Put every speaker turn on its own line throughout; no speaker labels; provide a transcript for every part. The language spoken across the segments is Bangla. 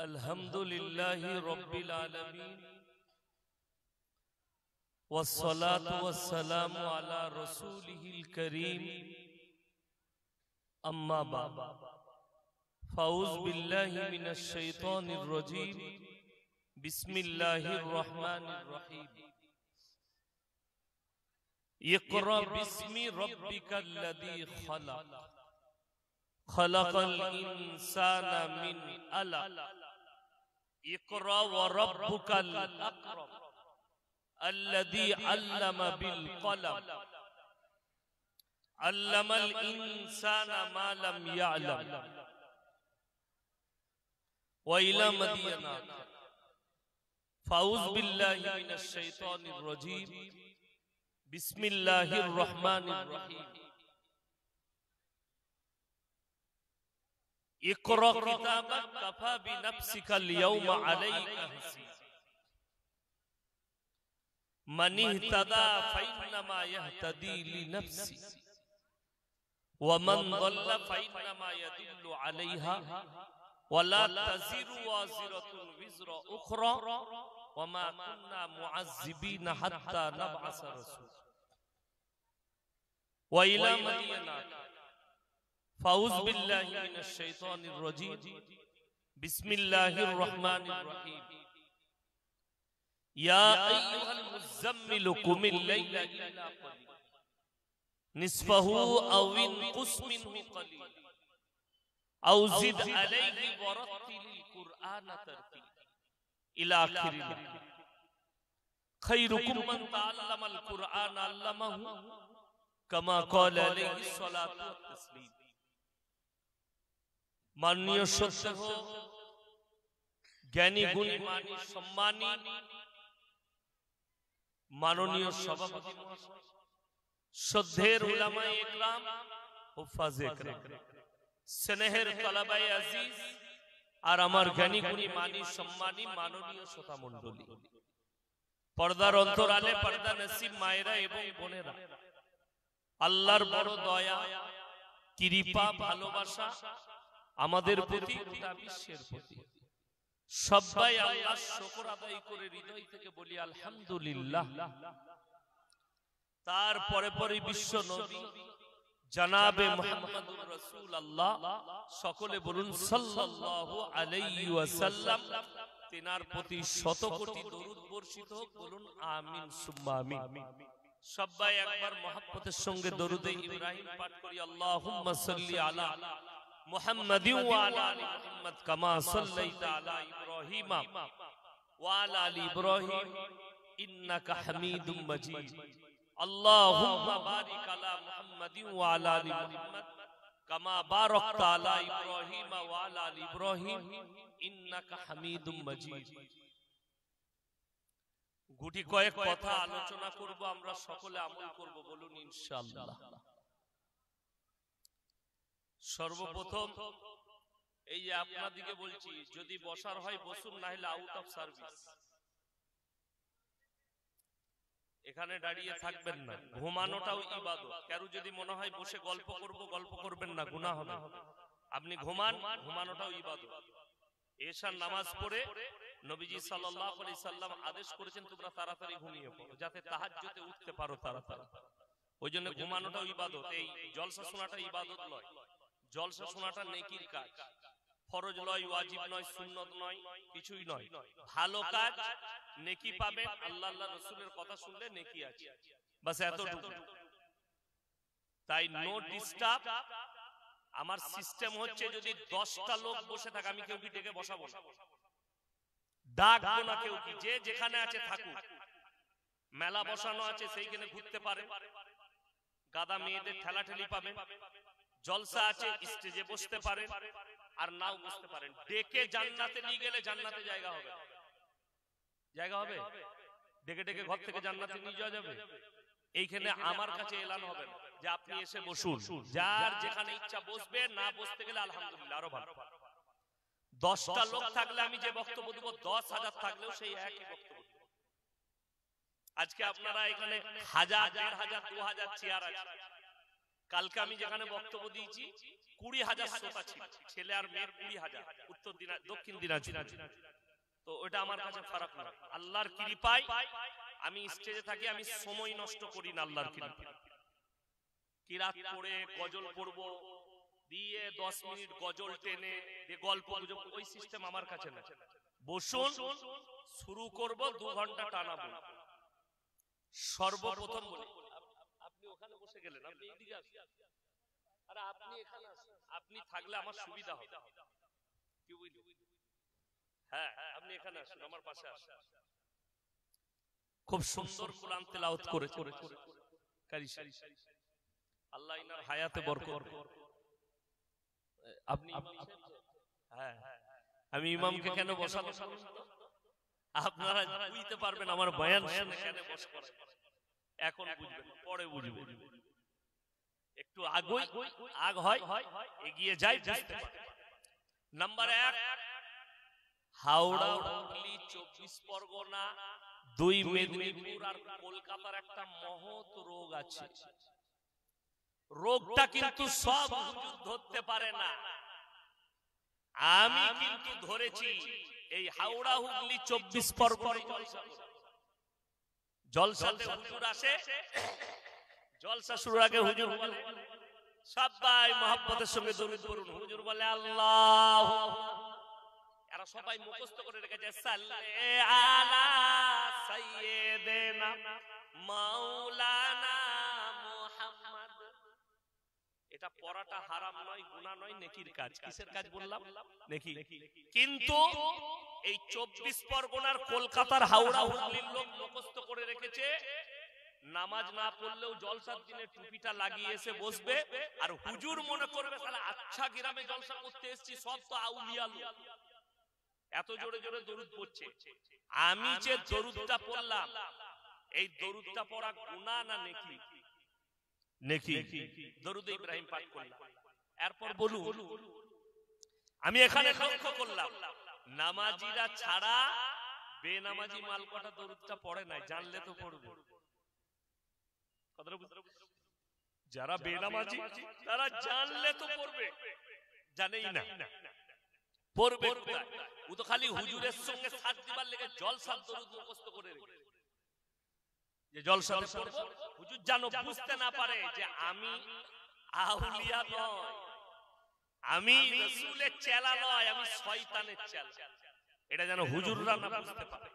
अल्हम्दुलिल्लाहि रब्बिल आलमीन वस्सलातु वस्सलामु अला रसूलिहिल करीम अम्मा बाद फ़ाऊज़ु बिल्लाहि मिनश शैतानिर रजीम बिस्मिल्लाहिर रहमानिर रहीम इक़रा बिस्मि रब्बिकल्लज़ी खलक़ खलक़ल इंसाना मिन अलक़ इक़रा व रब्बुकल अकरम अल्लज़ी अल्लमा बिल क़लम अल्लमल इंसाना मा लम यअलम व इला मदीना फ़ाऊज़ु बिल्लाहि मिनश शैतानिर रजीम बिस्मिल्लाहिर रहमानिर रहीम इक़रा किताबक कफ़ा बिनफ्सिकल यौमा अलैका हसीब मन इहतदा फ़इन्नमा यहतदी लिनफ्सि व मन ضل फ़इन्नमा यदुल्लु अलैहा वला तज़िरु वाज़िरतुन विज़रा उख़रा वमा कुन्ना मुअज़्ज़िबीना हत्ता नबअस रसूला व इला मदीना फ़ाऊज़ु बिल्लाहि मिनश शैतानिर रजीम बिस्मिल्लाहिर रहमानिर रहीम या अय्युहल मुज़्ज़म्मिल कुमिल लैला इल्ला क़लीला निस्फ़हु औ इनक़ुस मिन्हु क़लीला औ ज़िद अलैहि वरत्तिलिल क़ुरआना तरतीला इला आखिरिल खैरुकुम मन तअल्लमल क़ुरआन अल्लमहु कमा क़ाल अलैहि सलातु व तस्लीम माननीय श्रोता हो ज्ञानी गुणी मानी सम्मानी माननीय सभापति श्रद्धेर उलामाए इकराम हुफ्फाज़े इकराम स्नेहेर तलाबाए अजीज और आमार ज्ञानी गुणी मानी सम्मानी माननीय श्रोता मंडली पर्दार अंतराले पर्दा नसीब मायेरा एवं बोनेरा आल्लाहर बड़ दया कृपा भालोबासा आमादेर प्रति गोटा विश्वेर प्रति सबाई आल्लाहर शुक्र आदाय करे हृदय थेके बोली आलহামদুলিল্লাহ तार परे परे विश्व नबी जनाबे मुहम्मदुर रासूलुल्लाह सकले बोलुन सल्लल्लाहु अलैहि वसल्लम तिनार प्रति शत कोटी दरूद बर्षित होक बोलुन आमीन सुम्मा आमीन सबाई एकबार मोहब्बतेर संगे दरूदे इब्राहिम पाठ करी अल्लाहुम्मा सल्ली अला मुहम्मद व अला आलि मुहम्मद कमा सल्लैता अला इब्राहीम व अला आलि इब्राहीम इन्नका हमीदुम मजीद अल्लाहुम्मा बारिक अला मुहम्मद व अला आलि मुहम्मद कमा बारकता अला इब्राहीम व अला आलि इब्राहीम इन्नका हमीदुम मजीद गुटी कयेक कथा आलोचना करब आमरा सकले আমল करब बोलुन इनशाআল্লাহ सर्वप्रथम এই যে আপনাদেরকে বলছি যদি বসার হয় বসুন না হলে আউট অফ সার্ভিস এখানে দাঁড়িয়ে থাকবেন না ঘুমানোটাও ইবাদত কারো যদি মনে হয় বসে গল্প করব গল্প করবেন না গুনাহ হবে আপনি ঘুমান ঘুমানোটাও ইবাদত এশার নামাজ পড়ে নবীজি সাল্লাল্লাহু আলাইহি সাল্লাম আদেশ করেছেন তোমরা তাড়াতাড়ি ঘুমিয়ে পড়ো যাতে তাহাজ্জুদে উঠতে পারো তাড়াতাড়ি ওইজন্য ঘুমানোটাও ইবাদত এই জলসা শোনাটা ইবাদত নয় জলসা শোনাটা নেকির কাজ ফরজ নয় ওয়াজিব নয় সুন্নত নয় কিছুই নয় ভালো কাজ নেকি পাবেন আল্লাহ আল্লাহ রাসূলের কথা শুনলে নেকি আছে বাস এতটুকু তাই নো ডিস্টার্ব আমার সিস্টেম হচ্ছে যদি 10টা লোক বসে থাকে আমি কেউ কি ডেকে বসাবো না ডাকবো না কেউ কি যে যেখানে আছে থাকুক মেলা বসানো আছে সেইখানে ঘুরতে পারে গাদা মেয়েদের ঠেলাঠেলি পাবেন জলসা আছে স্টেজে বসতে পারেন আর নাও বসতে পারেন ডেকে জান্নাতে নিয়ে গেলে জান্নাতে জায়গা হবে ডেকে ডেকে ঘর থেকে জান্নাতে নিয়ে যাওয়া যাবে এইখানে আমার কাছে এলান হবে না যে আপনি এসে বসুন যার যেখানে ইচ্ছা বসবে না বসতে গেলে আলহামদুলিল্লাহ আরো ভালো 10টা লোক থাকলে আমি যে বক্তব্য দেব 10,000 থাকলেও সেই একই বক্তব্য আজকে আপনারা এখানে 1000 1500 2000 চেয়ার আছে কালকে আমি যেখানে বক্তব্য দিয়েছি 20,000 শ্রোতা ছিল, ছেলে আর মেয়ের 20,000, দক্ষিণ দিনাজপুর। তো ওটা আমার কাছে ফারাক না, আল্লাহর কৃপায় আমি স্টেজে থাকি, আমি সময় নষ্ট করি না আল্লাহর কৃপায়। কিরাত পড়ে গজল পড়বো, দিয়ে 10 মিনিট গজল টেনে দিয়ে গল্প গুজব, ওই সিস্টেম আমার কাছে না। বসুন, শুরু করব, 2 ঘন্টা টানা বলবো। সর্বপ্রথম বলি, আপনি ওখানে বসে গেলেন, আপনি এইদিকে আসুন, আরে আপনি এখানে আসুন, আপনি থাকলে আমার সুবিধা হবে, কি বুঝলেন? হ্যাঁ, আপনি এখানে আসুন, আমার পাশে আসুন। খুব সুন্দর কোরআন তেলাওয়াত করেছে কারি সাহেব, আল্লাহ ইনার হায়াতে বরকত। আপনি হ্যাঁ, আমি ইমামকে কেন বসাবো আপনারা বুঝতে পারবেন, আমার বয়ান শুনে কেন বসে পড়ে, এখন বুঝবেন, পরে বুঝবেন। একটু আগ হয়, এগিয়ে যাই, বুঝতে পারবেন। নাম্বার 1, হাওড়া, হুগলি, 24 পরগনা, 2 মেদিনীপুর আর কলকাতার একটা মহৎ রোগ আছে। রোগটা কিন্তু সব হুজুর ধরতে পারে না, আমি কিন্তু ধরেছি। এই হাওড়া, হুগলি, 24 পরগনা জলসাতে হুজুর আসে, জলসা শুরুর আগে হুজুর বলে সবাই মহব্বতের সঙ্গে দরুদ পড়ুন, হুজুর বলে আল্লাহ, এরা সবাই মুখস্থ করে রেখেছে সাল্লে আলা সাইয়্যিদিনা মাওলানা মুহাম্মদ। এটা পড়াটা হারাম নয়, গুনাহ নয়, নেকির কাজ। কিসের কাজ বললাম? নেকি। কিন্তু এই 24 পরগনার কলকাতার হাওড়া হুগলির লোক মুখস্থ করে রেখেছে, নামাজ না পড়লেও জলসার দিনে টুপিটা লাগিয়ে এসে বসবে, আর হুজুর মনে করবে তাহলে আচ্ছা গ্রামে জলসা করতে এসেছি, সব তো আউলিয়া লোক, এত জোরে জোরে দরুদ পড়ছে। আমি যে দরুদটা পড়লাম, এই দরুদটা পড়া গুনাহ না নেকি? নেকি। দরুদ ইব্রাহিম পাঠ করলাম। এরপর বলুন, আমি এখানে লক্ষ্য করলাম নামাজিরা ছাড়া বেনামাজি মালকটা দরুদটা পড়ে নাই, জানলে তো পড়বে। যারা বেনামাজি তারা জানলে তো পড়বে, জানেই না, পড়বে কোথায়? ও তো খালি হুজুরের সঙ্গে সাথ দিবার লেগে জলসার দরুদ মুখস্থ করে রেখেছে, যে জলসাতে পড়বো, হুজুর জানো বুঝতে না পারে যে আমি আউলিয়া নয়, আমি রাসূলের চেলা নয়, আমি শয়তানের চেলা, এটা যেন হুজুররা না বুঝতে পারে।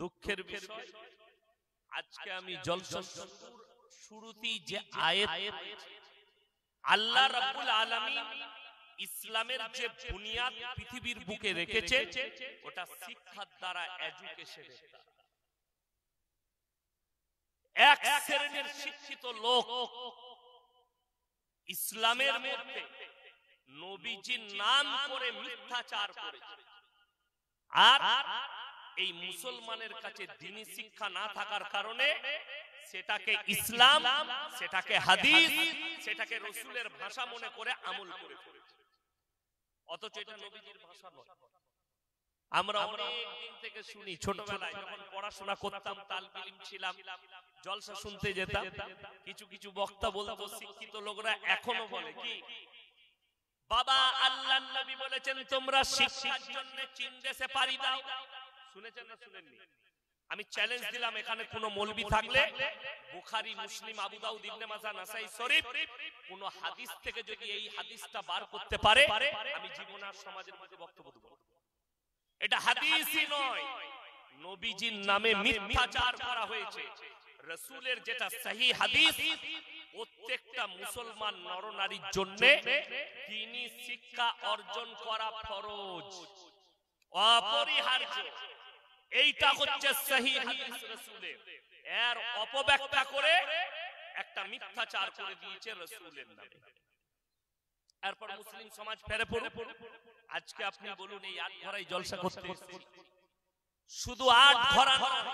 দুঃখের বিষয়, আজকে আমি জলসা শুরুতেই যে আয়াত আল্লাহ রাব্বুল আলামিন ইসলামের যে বুনিয়াদ পৃথিবীর বুকে রেখেছে, ওটা শিক্ষার দ্বারা, এডুকেশনের দ্বারা। এক শ্রেণীর শিক্ষিত লোক ইসলামের মধ্যে নবীজির নাম করে মিথ্যাচার করেছে, আর এই মুসলমানের কাছে দ্বীনি শিক্ষা না থাকার কারণে সেটাকে ইসলাম, সেটাকে হাদিস, সেটাকে রাসূলের ভাষা মনে করে আমল করে ফেলেছে, অথচ এটা নবীজির ভাষা নয়। আমরা অনেক দিন থেকে শুনি, ছোটবেলায় যখন পড়াশোনা করতাম, তালবে ইলম ছিলাম, জলসা শুনতে যেতাম, কিছু কিছু বক্তা বলতো, শিক্ষিত লোকরা এখনো বলে কি, বাবা আল্লাহর নবী বলেছেন তোমরা শিক্ষার জন্য চীন দেশে পাড়ি দাও। শুনেছেন না শুনেননি? আমি চ্যালেঞ্জ দিলাম, এখানে কোন মৌলবি থাকলে বুখারী, মুসলিম, আবু দাউদ, ইবনে মাজাহ, নাসাই শরীফ কোন হাদিস থেকে যদি এই হাদিসটা বার করতে পারে, আমি জীবন আর সমাজের মধ্যে বক্তব্য দেব। এটা হাদিসই নয়, নবীজির নামে মিথ্যাচার করা হয়েছে। রাসূলের যেটা সহিহ হাদিস, প্রত্যেকটা মুসলমান নরনারীর জন্য দ্বীনি শিক্ষা অর্জন করা ফরজ, অপরিহার্য। এইটা হচ্ছে সহিহ হাদিস রাসূলের। এর অপব্যাখ্যা করে একটা মিথ্যাচার করে দিয়েছে রাসূলের নামে। এরপর মুসলিম সমাজ ফেরে পড়ে। আজকে আপনি বলুন, এই আট ঘরাই জলসা করতে এসেছি, শুধু আট ঘরা নয়,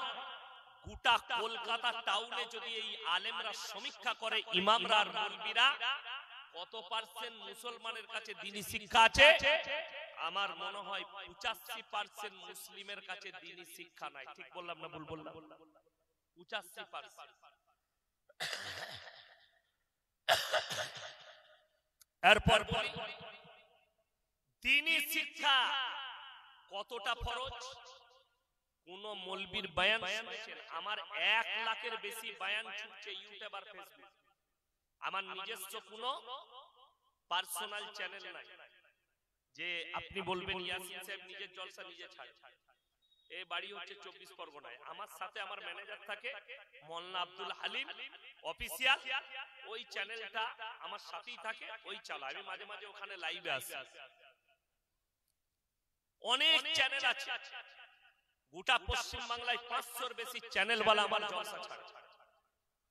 গোটা কলকাতা টাউনে যদি এই আলেমরা সমীক্ষা করে, ইমামরা আর মৌলবীরা, কত পার্সেন্ট মুসলমানের কাছে দ্বীনি শিক্ষা আছে? আমার মনে হয় 85% মুসলিমের কাছে দ্বীনি শিক্ষা নাই। ঠিক বললাম না ভুল বললাম? 85%। এরপর দ্বীনি শিক্ষা কতটা ফরজ? কোন মৌলবীর বয়ান শুনেছেন? আমার 1 লাখের বেশি বয়ান ছুটছে ইউটিউব আর ফেসবুক। আমার নিজস্ব কোনো পার্সোনাল চ্যানেল নাই যে আপনি বলবেন ইয়াসিন সাহেব নিজের জলসা নিজে ছাড়ে। এই বাড়ি হচ্ছে 24 পরগনায়। আমার সাথে আমার ম্যানেজার থাকে মোল্লা আব্দুল হালিম অফিসিয়াল, ওই চ্যানেলটা আমার সাথেই থাকে, ওই চালা। আমি মাঝে মাঝে ওখানে লাইভে আসি। অনেক চ্যানেল আছে গোটা পশ্চিম বাংলায়, 500-র বেশি চ্যানেল वाला আমার জলসা ছাড়ে।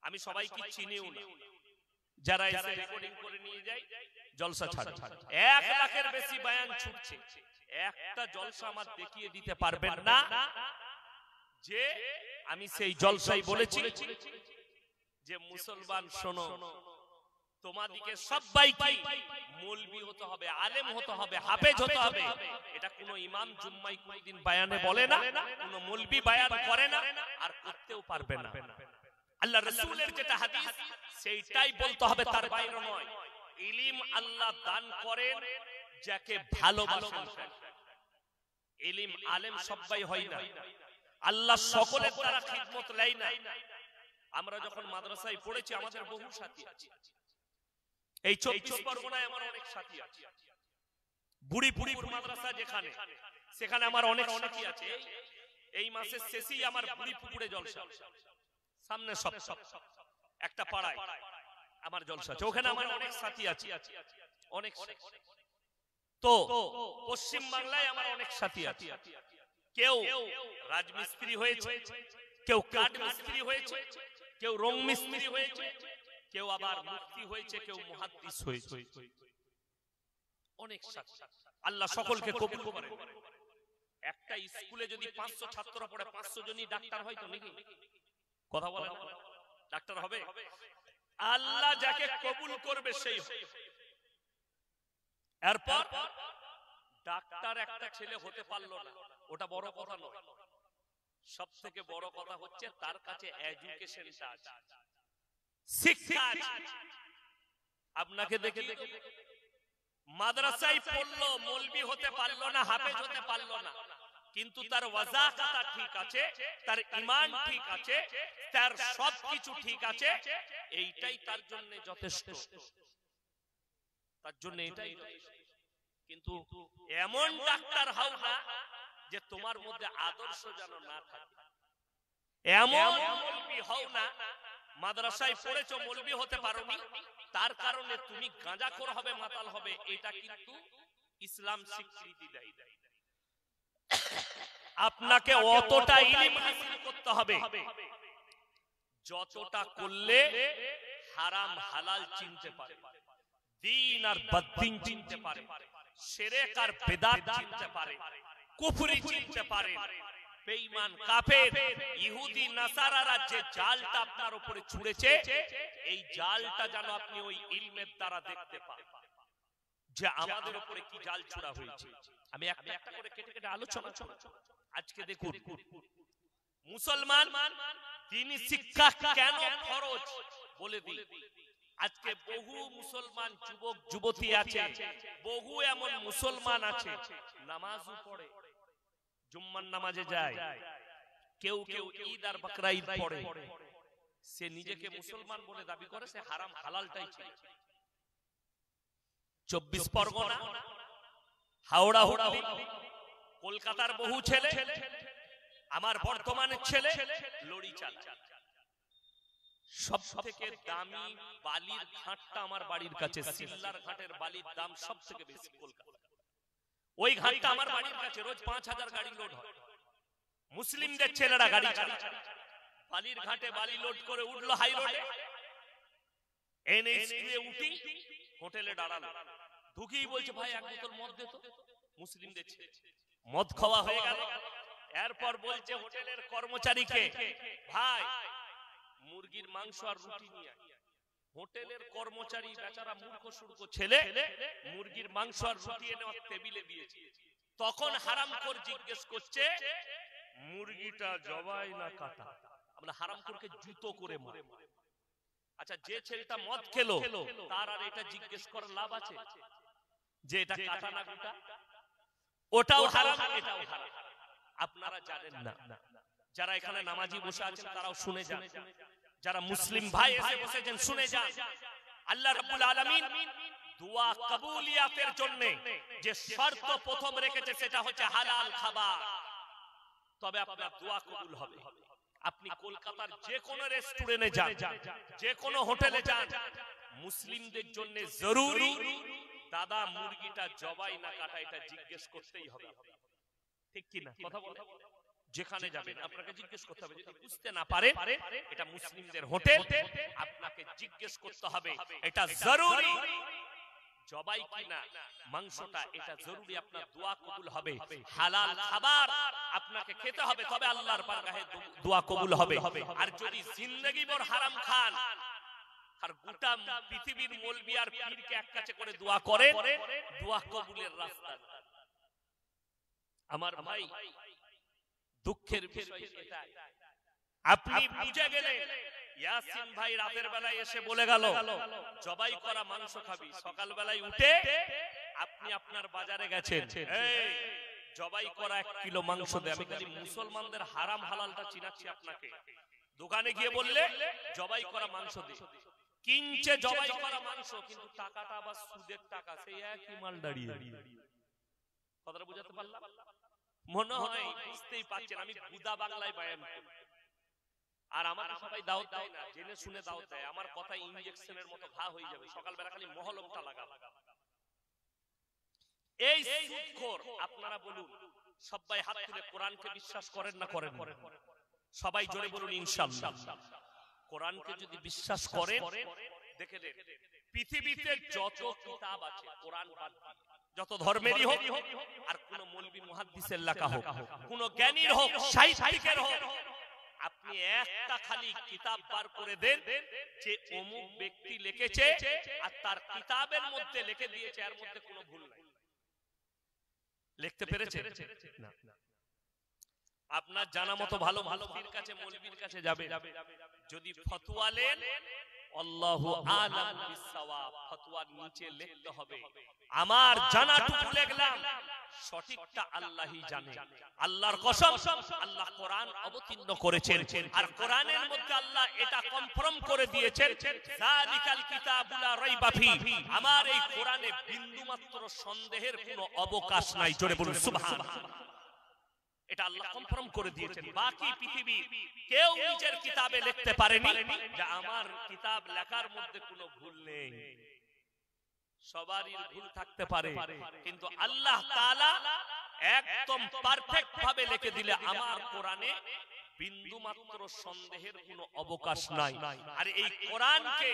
আমি সবাইকে চিনিও না, যারা এসে রেকর্ডিং করে নিয়ে যায় জলসা ছাড়ে। 1 লাখের বেশি বয়ান ছুটছে, একটা জলসা আমার দেখিয়ে দিতে পারবেন না যে আমি সেই জলসাই বলেছি যে মুসলমান শোনো, তোমাদিকে সবাইকে মৌলবি হতে হবে, আলেম হতে হবে, হাফেজ হতে হবে। এটা কোনো ইমাম জুম্মাই কোনদিন বয়ানে বলে না, কোনো মৌলবি বয়ান করে না, আর করতেও পারবে না। আল্লাহ রাসূলের যেটা হাদিস সেইটাই বলতে হবে, তার বাইরে নয়। ইলম আল্লাহ দান করেন যাকে ভালোবাসেন। ইলম আলেম সবাই হয় না, আল্লাহ সকলের দ্বারা খিদমত নেয় না। আমরা যখন মাদ্রাসায় পড়েছি আমাদের বহু সাথী আছে, এই 24 পরগনায় আমার অনেক সাথী আছে। বুড়িপুর মাদ্রাসা যেখানে, সেখানে আমার অনেক সাথী আছে। এই মাসের শেষেই আমার বুড়িপুরে জলসা, সামনে সব একটা পাড়ায় আমার জলসা আছে, ওখানে আমার অনেক সাথী আছে, অনেক। তো পশ্চিম বাংলায় আমার অনেক সাথী আছে। কেউ রাজমিস্ত্রি হয়েছে, কেউ কাঠ মিস্ত্রি হয়েছে, কেউ রং মিস্ত্রি হয়েছে, কেউ আবার মুফতি হয়েছে, কেউ মুহাদ্দিস হয়েছে। অনেক সাথী, আল্লাহ সকলকে কবুল করেন। একটা স্কুলে যদি 500 ছাত্র পড়ে, 500 জনই ডাক্তার হয় তো নাকি? কথা বলেন, ডাক্তার হবে? আল্লাহ যাকে কবুল করবে সেই হবে। এরপর ডাক্তার একটা ছেলে হতে পারলো না, ওটা বড় কথা নয়। সব থেকে বড় কথা হচ্ছে তার কাছে এডুকেশনটা আছে, শিক্ষা আছে। আপনাকে দেখে মাদ্রাসায় পড়লো, মৌলবি হতে পারলো না, হাফেজ হতে পারলো না, কিন্তু তার ওয়াজাকাতা ঠিক আছে, তার ঈমান ঠিক আছে, তার সবকিছু ঠিক আছে, এইটাই তার জন্য যথেষ্ট, তার জন্য এটাই যথেষ্ট। কিন্তু এমন ডাক্তার হও না যে তোমার মধ্যে আদর্শ যেন না থাকে, এমন মৌলবি হও না, মাদ্রাসায় পড়েছো মৌলবি হতে পারোনি, তার কারণে তুমি গাঁজাখোর হবে, মাতাল হবে, এটা কিন্তু ইসলাম স্বীকৃতি দেয়। আপনাকে অতটা ইলম হাসিল করতে হবে যতটা করলে হারাম হালাল চিনতে পারে, দ্বীন আর বদ্দীন চিনতে পারে, শিরক আর বিদআত চিনতে পারে, কুফরি চিনতে পারে, বেঈমান কাফের ইহুদি নাসারারা যে জালটা আপনার উপরে ছুঁড়েছে, এই জালটা যেন আপনি ওই ইলমের দ্বারা দেখতে পান যে আমাদের উপরে কি জাল ছুড়া হয়েছে। আমি একটা একটা করে কেটে কেটে আলোচনা করব। আজকে দেখুন মুসলমান দ্বীনি শিক্ষা কেন ফরজ বলে দিই। আজকে বহু মুসলমান যুবক যুবতী আছে, বহু এমন মুসলমান আছে নামাজও পড়ে, জুম্মার নামাজে যায়, কেউ কেউ ঈদ আর বকরা ঈদ পড়ে, সে নিজেকে মুসলমান বলে দাবি করে, সে হারাম হালালটাই ছিল। 24 পরগনা, হাওড়া, হুগলি, কলকাতার বহু ছেলে, আমার বর্তমানের ছেলে লড়ি চালায়। সব থেকে দামি বালির ঘাটটা আমার বাড়ির কাছে, সিল্লার ঘাটের বালির দাম সব থেকে বেশি কলকাতা। ওই ঘাটটা আমার বাড়ির কাছে, রোজ 5000 গাড়ি লোড হয়। মুসলিমদের ছেলেরা গাড়ি চালায়, বালির ঘাটে বালি লোড করে উঠলো হাই রোডে, এনএইচ এ উঠি হোটেলে দাঁড়ালো, ঢুকেই বলছে ভাই এক বোতল মদ দে তো। মুসলিমদের ছেলে, মদ খাওয়া হয়ে গেল। এরপর বলছে হোটেলের কর্মচারীকে, ভাই মুরগির মাংস আর রুটি নিয়ে আয়। হোটেলের কর্মচারী বেচারা মূর্খ সুর্খ ছেলে মুরগির মাংস আর রুটি এনে টেবিলে দিয়েছে। তখন হারামখোর জিজ্ঞেস করছে মুরগিটা জবাই না কাটা? আমরা হারামখোরকে জুতো করে মারি। আচ্ছা, যে ছেলেটা মদ খেলো তার আর এটা জিজ্ঞেস করার লাভ আছে যে এটা কাটা না গোটা? ওটাও হারাম, এটাও হারাম। আপনারা জানেন না। যারা এখানে নামাজি বসে আছেন তারাও শুনে যান, যারা মুসলিম ভাই এসে বসেছেন শুনে যান। আল্লাহ রাব্বুল আলামিন দোয়া কবুলিয়াতের জন্য যে শর্ত প্রথম রেখেছে সেটা হচ্ছে হালাল খাবার, তবে আপনার দোয়া কবুল হবে। আপনি কলকাতার যে কোনো রেস্টুরেন্টে যান, যে কোনো হোটেলে যান, মুসলিমদের জন্য জরুরি দাদা মুরগিটা জবাই না কাটা এটা জিজ্ঞেস করতেই হবে। ঠিক কি না? কথা বলে যেখানে যাবেন আপনাকে জিজ্ঞেস করতে হবে। যদি বুঝতে না পারে এটা মুসলিমদের হোটেল, আপনাকে জিজ্ঞেস করতে হবে এটা জরুরি জবাই কিনা মাংসটা, এটা জরুরি। আপনার দোয়া কবুল হবে। হালাল খাবার আপনাকে খেতে হবে, তবে আল্লাহর বারগাহে দোয়া কবুল হবে। আর যদি জিন্দেগি ভর হারাম খান আর গোটা পৃথিবীর মৌলবি আর পীরকে এক কাছে করে দোয়া করে, দোয়া কবুলের রাস্তা। আমার ভাই দুঃখের বিষয় এটাই, আপনি বুঝে গেলেন। ইয়াসিন ভাই রাতের বেলায় এসে বলে গেল জবাই করা মাংস খাবি, সকাল বেলায় উঠে আপনি আপনার বাজারে গেছেন, এই জবাই করা 1 কিলো মাংস দে। আমি খালি মুসলমানদের হারাম হালালটা চিনাচ্ছি আপনাকে। দোকানে গিয়ে বললে জবাই করা মাংস দে, কিনছে জবাই করা মাংস, কিন্তু টাকাটা আবার সুদের টাকা, সেই একই মাল দাঁড়িয়ে। কথাটা বুঝাতে পারলাম? মনে হয় বুঝতেই পারছেন আমি বুদা বাংলায় বয়ান করি, আর আমাকে সবাই দাওয়াত দেয় না, জেনে শুনে দাওয়াত দেয়। আমার কথা ইনজেকশনের মতো ঘা হয়ে যাবে, সকালবেলা খালি মহলমটা লাগাবো। এই সুদখোর, আপনারা বলুন সবাই হাত তুলে কোরআনকে বিশ্বাস করেন না করেন? সবাই জোরে বলুন ইনশাআল্লাহ। কোরআনকে যদি বিশ্বাস করেন, দেখে নেন পৃথিবীতে যত কিতাব আছে কোরআন বাদ দিয়ে, যত ধর্মেরই হোক, আর কোন মৌলবী মুহাদ্দিসের লেখা হোক, কোন জ্ঞানীর হোক, সাহিত্যিকের হোক, আপনি একটা খালি কিতাব বার করে দেন যে অমুক ব্যক্তি লিখেছে আর তার কিতাবের মধ্যে লিখে দিয়েছে, এর মধ্যে কোনো ভুল নাই। লিখতে পেরেছে না? আপনার জানা মতো ভালো ভালো পীর কাছে, মৌলবীর কাছে যাবে, যদি ফতোয়া নেন আল্লাহু আলাম বিসসাওয়াব, ফতোয়ার নিচে লিখতে হবে আমার জানাটুকু লিখলাম, সঠিকটা আল্লাহই জানে। আল্লাহর কসম, আল্লাহ কোরআন অবতীর্ণ করেছেন, আর কোরআনের মধ্যে আল্লাহ এটা কনফার্ম করে দিয়েছেন, যালিকাল কিতাবু লা রাইবা ফি, আমার এই কোরআনে বিন্দুমাত্র সন্দেহের কোনো অবকাশ নাই। জোরে বলুন সুবহানাল্লাহ। এটা আল্লাহ কনফার্ম করে দিয়েছেন। বাকি পৃথিবী কেউ নিজের কিতাবে লিখতে পারেনি যে আমার কিতাব লেখার মধ্যে কোনো ভুল নেই। সবারই ভুল থাকতে পারে, কিন্তু আল্লাহ তাআলা একদম পারফেক্ট ভাবে লিখে দিলে আমার কোরআনে বিন্দু মাত্র সন্দেহের কোনো অবকাশ নাই। আর এই কোরআনকে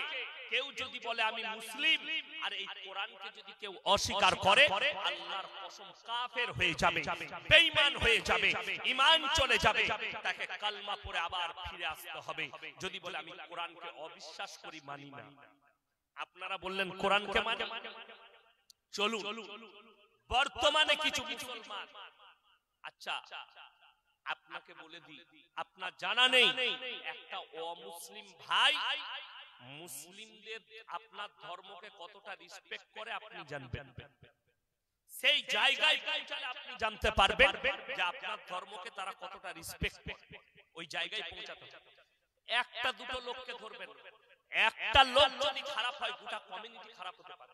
কেউ যদি বলে আমি মুসলিম, আর এই কোরআনকে যদি কেউ অস্বীকার করে, আল্লাহর কসম কাফের হয়ে যাবে, বেঈমান হয়ে যাবে, ঈমান চলে যাবে, তাকে কালমা পড়ে আবার ফিরে আসতে হবে। যদি বলে আমি কোরআনকে অবিশ্বাস করি, মানি না। আপনারা বললেন কোরআনকে মানে, চলুন বর্তমানে কিছু মুসলমান, আচ্ছা আপনাকে বলে দিই, আপনার জানা নেই একটা অমুসলিম ভাই মুসলিমদের আপনার ধর্মকে কতটা রেসপেক্ট করে আপনি জানবেন। সেই জায়গায় পৌঁছালে আপনি জানতে পারবেন যে আপনার ধর্মকে তারা কতটা রেসপেক্ট করে। ওই জায়গায় পৌঁছাতে একটা দুটো লোককে ধরবেন, একটা লোক যদি খারাপ হয় গোটা কমিউনিটি খারাপ হতে পারে।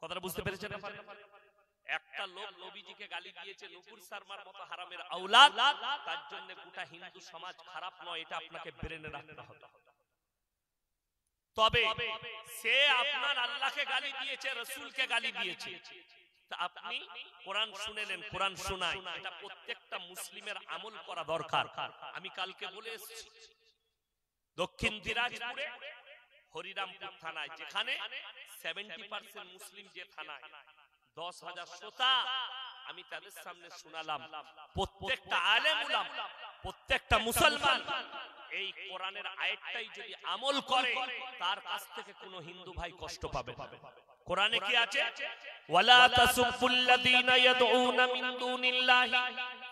কথাটা বুঝতে পেরেছেন? একটা লোক নবীজিকে গালি দিয়েছে, নুপুর শর্মার মতো হারামের আওলাদ, তার জন্য গোটা হিন্দু সমাজ খারাপ নয়, এটা আপনাকে ব্রেনে রাখতে হবে। তবে সে আপনার আল্লাহকে গালি দিয়েছে, রাসূলকে গালি দিয়েছে, তা আপনি কোরআন শুনেলেন, কোরআন শোনায়, এটা প্রত্যেকটা মুসলিমের আমল করা দরকার। আমি কালকে বলে এসেছি দক্ষিণ দিনাজপুরে হরিরামপুর থানায়, যেখানে 70% মুসলিম যে থানায়, 10,000 শ্রোতা, আমি তাদের সামনে শোনালাম প্রত্যেকটা আলেম উলামা, প্রত্যেকটা মুসলমান এই কোরআনের আয়াতটাই যদি আমল করে, তার কাছ থেকে কোনো হিন্দু ভাই কষ্ট পাবে না। কোরআনে কি আছে? ওয়ালা তাসুবুল্লাযীনা ইয়াদউনা মিন দুনিল্লাহি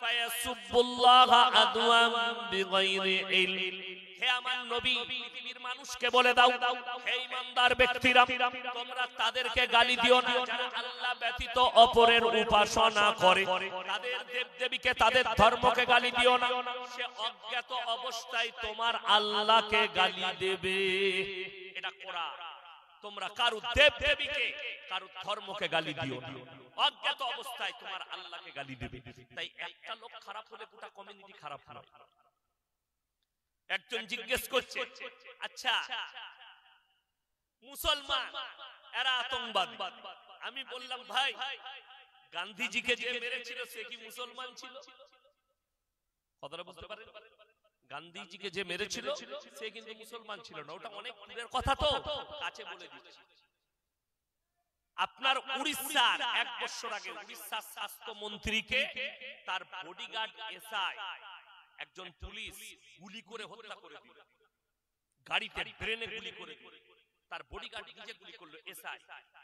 ফায়াসুবুল্লাহা আদওয়াম বিগাইরি ইলম। হে আমার নবী পৃথিবীর মানুষকে বলে দাও, হে ঈমানদার ব্যক্তিরা, তোমরা তাদেরকে গালি দিও না যারা আল্লাহ ব্যতীত অপরের উপাসনা করে। তাদের দেবদেবীকে, তাদের ধর্মকে গালি দিও না, সে অজ্ঞাত অবস্থায় তোমার আল্লাহকে গালি দেবে। এটা কোরআন। তোমরা কারু দেবদেবীকে, কারু ধর্মকে গালি দিও না, অজ্ঞাত অবস্থায় তোমার আল্লাহকে গালি দেবে। তাই একটা লোক খারাপ হলে গোটা কমিউনিটি খারাপ নয়। একজন জিজ্ঞেস করছে, আচ্ছা মুসলমান এরা আতঙ্কবাদী। আমি বললাম, ভাই গান্ধীজিকে যে মেরেছিল সে কি মুসলমান ছিল? কথাটা বুঝতে পারেন? গান্ধীজিকে যে মেরেছিল সে কিন্তু মুসলমান ছিল না। ওটা অনেক দূরের কথা, তো কাছে বলে দিচ্ছি। আপনার উড়িষ্যার 1 বছর আগে উড়িষ্যার স্বাস্থ্যমন্ত্রীকে তার বডিগার্ড এসআই একজন পুলিশ গুলি করে হত্যা করে দিল। গাড়িতে ব্রেনে গুলি করে দিল। তার বডিগার্ড নিজে গুলি করলো, এসআই।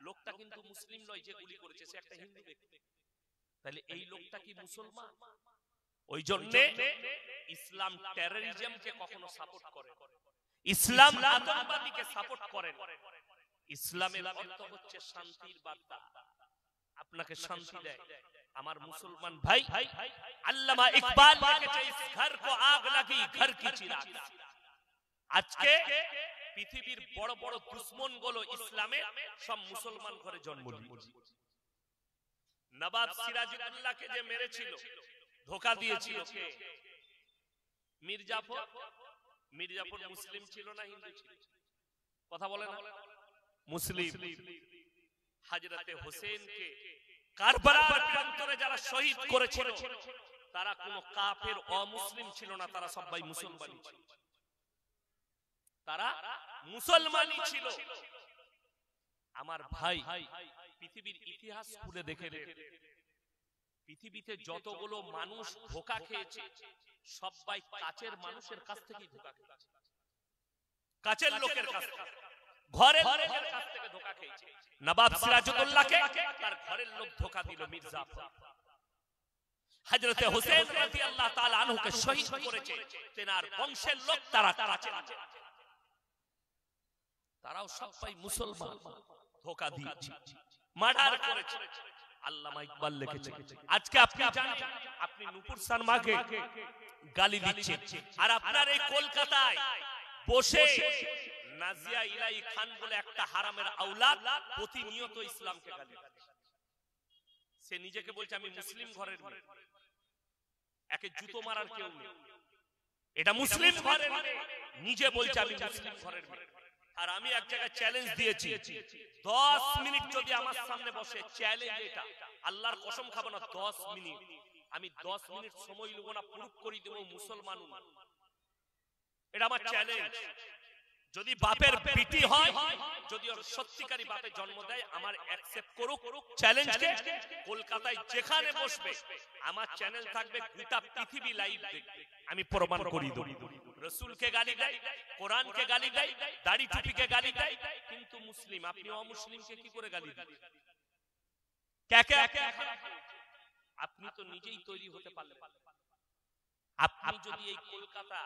লোকটা কিন্তু মুসলিম নয়, যে গুলি করেছে সে একটা হিন্দু ব্যক্তি। তাহলে এই লোকটা কি মুসলমান? ওই জন্য ইসলাম টেররিজমকে কখনো সাপোর্ট করে না, ইসলাম আতঙ্কবাদীকে সাপোর্ট করে না। ইসলামের অর্থ হচ্ছে শান্তির বার্তা, আপনাকে শান্তি দেয়। আমার মুসলমান ভাই, আল্লামা ইকবাল লিখেছে, ইস ঘর কো আগ লাগি ঘর কি চিরাগ। আজকে পৃথিবীর বড় বড় দুশমন গুলো ইসলামের সব মুসলমান ঘরে জন্ম নিয়েছে। নবাব সিরাজউদ্দৌলাকে যে মেরেছিল, ধোঁকা দিয়েছিল কে? মির্জাফর। মির্জাফর মুসলিম ছিল না হিন্দু ছিল? কথা বলে না? মুসলিম। হযরতে হোসেনকে কারবালার প্রান্তরে যারা শহীদ করেছিল তারা কোনো কাফের অমুসলিম ছিল না, তারা সবাই মুসলমানই ছিল। তারা মুসলমানই ছিল। আমার ভাই, পৃথিবীর ইতিহাস খুলে দেখে রে, পৃথিবীতে যতগুলো মানুষ ধোঁকা খেয়েছে সবাই কাছের মানুষের কাছ থেকেই ধোঁকা খেয়েছে, কাছের লোকের কাছ থেকে, ঘরের লোকের কাছ থেকে ধোঁকা খেয়েছে। নবাব সিরাজউদ্দৌলাকে তার ঘরের লোক ধোঁকা দিল, মির্জাফর। হযরতে হোসেন রাদিয়াল্লাহু তাআলা আনহুকে শহীদ করেছে, তেনার বংশের লোক তারা কাছে আছে, তারাও সবাই মুসলমান, ধোঁকা দিয়েছে, মার্ডার করেছে। আল্লামা ইকবাল লিখেছে, আজকে আপনি জানেন আপনি নূপুর শর্মাকে গালি দিচ্ছেন, আর আপনার এই কলকাতায় বসে নাজিয়া ইলাহি খান বলে একটা হারামের আওলাদ প্রতিনিয়ত ইসলামকে গালি দিচ্ছে। সে নিজেকে বলছে আমি মুসলিম ঘরের মেয়ে, একে জুতো মারার কেউ নেই, এটা মুসলিম ঘরের মেয়ে, নিজে বলছে আমি মুসলিম ঘরের মেয়ে। আর আমি এক জায়গায় চ্যালেঞ্জ দিয়েছি, 10 মিনিট যদি আমার সামনে বসে, চ্যালেঞ্জ এটা, আল্লাহর কসম খাবো না, 10 মিনিট আমি 10 মিনিট সময় নেব না, প্রুফ করে দেব মুসলমান। এটা আমার চ্যালেঞ্জ। যদি বাপের পিটি হয়, যদি ওর সত্যিকারী বাপে জন্ম দেয়, আমার অ্যাকসেপ্ট করুক চ্যালেঞ্জকে। কলকাতায় যেখানে বসবে আমার চ্যানেল থাকবে, গোটা পৃথিবী লাইভ দেখবে, আমি প্রমাণ করি দেব। রাসূলকে গালি দেয়, কোরআনকে গালি দেয়, দাড়ি টুপিকে গালি দেয়, কিন্তু মুসলিম। আপনি অমুসলিমকে কি করে গালি দেন? আপনি তো নিজেই তৈরি হতে পারলেন। আপনি যদি এই কলকাতা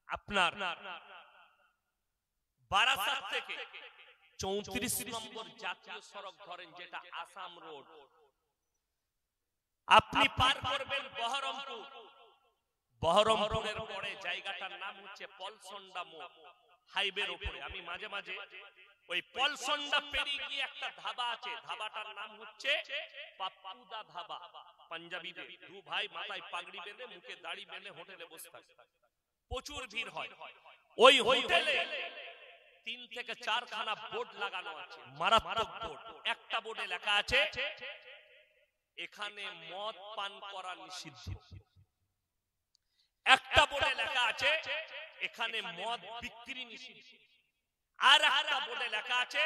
আপনার বারাসাত থেকে 34 নম্বর জাতীয় সড়ক ধরেন, যেটা আসাম রোড, আপনি পার করবেন বহরমপুর। বহরমপুরের পরে জায়গাটার নাম হচ্ছে পলসন্ডা মোড়, হাইওয়ের উপরে। আমি মাঝে মাঝে ওই পলসন্ডা পেরিয়ে গিয়ে একটা ধাবা আছে, ধাবাটার নাম হচ্ছে পাপ্পুদা ধাবা। পাঞ্জাবিদের দু ভাই মাথায় পাগড়ি বেঁধে, মুখে দাড়ি বেঁধে হোটেলে বসে থাকে, প্রচুর ভিড় হয়। ওই হোটেলে 3 থেকে 4 খানা বোর্ড লাগানো আছে, মারাত্মক বোর্ড। একটা বোর্ডে লেখা আছে এখানে মদ পান করা নিষিদ্ধ। একটা বোর্ডে লেখা আছে এখানে মদ বিক্রি নিষিদ্ধ। আর একটা বোর্ডে লেখা আছে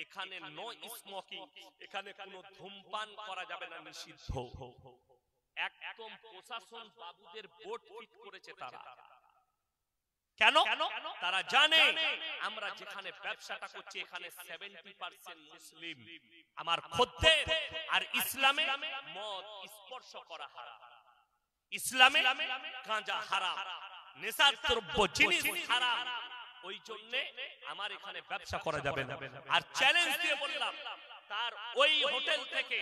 এখানে নো স্মোকিং, এখানে কোনো ধূমপান করা যাবে না, নিষিদ্ধ। একদম প্রশাসন বাবুদের বোর্ড ফিট করেছে তারা। কেন? তারা জানে আমরা যেখানে ব্যবসাটা করছি এখানে 70% মুসলিম, আমার খদ্দের। আর ইসলামে মদ স্পর্শ করা হারাম, ইসলামে গাঁজা হারাম, নেশার দ্রব্য জিনিস হারাম, ওই জন্য আমার এখানে ব্যবসা করা যাবে না। আর চ্যালেঞ্জ দিয়ে বললাম, তার ওই হোটেল থেকে